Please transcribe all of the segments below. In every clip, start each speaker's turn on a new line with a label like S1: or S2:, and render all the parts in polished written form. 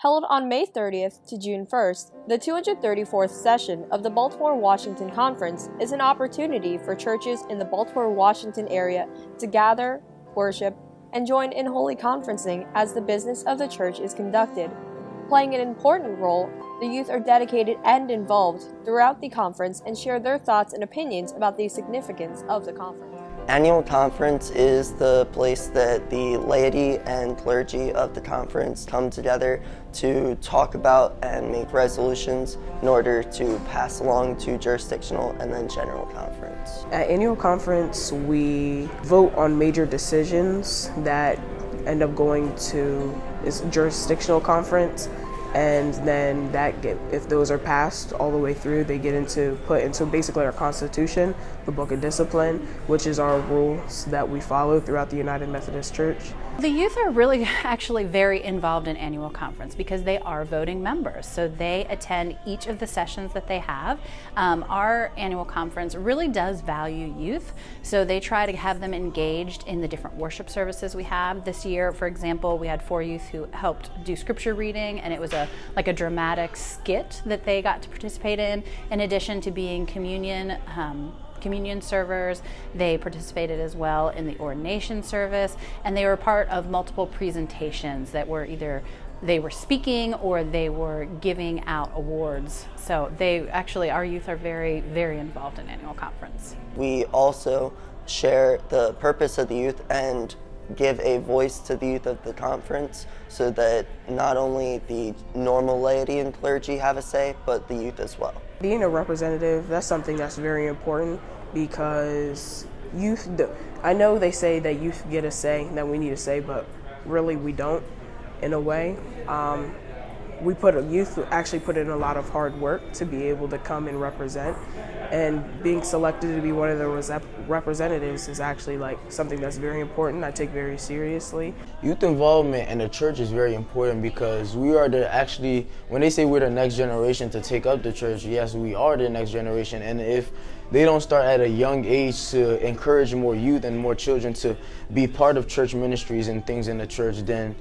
S1: Held on May 30th to June 1st, the 234th session of the Baltimore-Washington Conference is an opportunity for churches in the Baltimore-Washington area to gather, worship, and join in holy conferencing as the business of the church is conducted. Playing an important role, the youth are dedicated and involved throughout the conference and share their thoughts and opinions about the significance of the conference.
S2: Annual conference is the place that the laity and clergy of the conference come together to talk about and make resolutions in order to pass along to jurisdictional and then general conference.
S3: At annual conference, we vote on major decisions that end up going to this jurisdictional conference, and then if those are passed all the way through, they get put into basically our Constitution, the Book of Discipline, which is our rules that we follow throughout the United Methodist Church.
S4: The youth are really actually very involved in annual conference because they are voting members. So they attend each of the sessions that they have. Our annual conference really does value youth. So they try to have them engaged in the different worship services we have. This year, for example, we had 4 youth who helped do scripture reading, and it was like a dramatic skit that they got to participate in addition to being communion servers. They participated as well in the ordination service, and they were part of multiple presentations that were either they were speaking or they were giving out awards. So our youth are very, very involved in annual conference.
S2: We also share the purpose of the youth and give a voice to the youth of the conference so that not only the normal laity and clergy have a say, but the youth as well.
S3: Being a representative, that's something that's very important because I know they say that youth get a say, that we need a say, but really we don't in a way. Youth actually put in a lot of hard work to be able to come and represent, and being selected to be one of those representatives is actually something that's very important. I take very seriously.
S5: Youth involvement in the church is very important because we are when they say we're the next generation to take up the church, yes, we are the next generation, and if they don't start at a young age to encourage more youth and more children to be part of church ministries and things in the church, then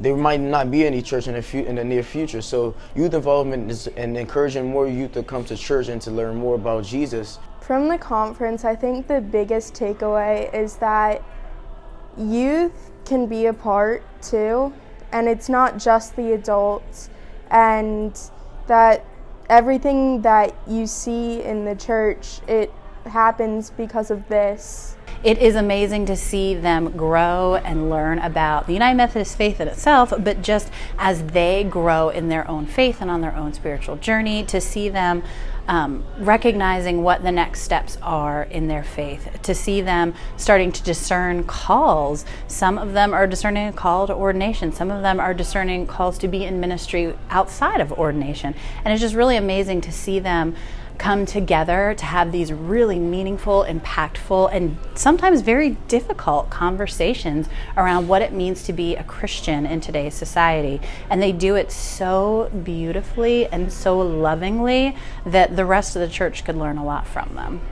S5: there might not be any church in the near future. So youth involvement is and encouraging more youth to come to church and to learn more about Jesus.
S6: From the conference, I think the biggest takeaway is that youth can be a part too, and it's not just the adults, and that everything that you see in the church, it happens because of this.
S4: It is amazing to see them grow and learn about the United Methodist faith in itself, but just as they grow in their own faith and on their own spiritual journey, to see them recognizing what the next steps are in their faith, to see them starting to discern calls. Some of them are discerning a call to ordination. Some of them are discerning calls to be in ministry outside of ordination. And it's just really amazing to see them come together to have these really meaningful, impactful, and sometimes very difficult conversations around what it means to be a Christian in today's society. And they do it so beautifully and so lovingly that the rest of the church could learn a lot from them.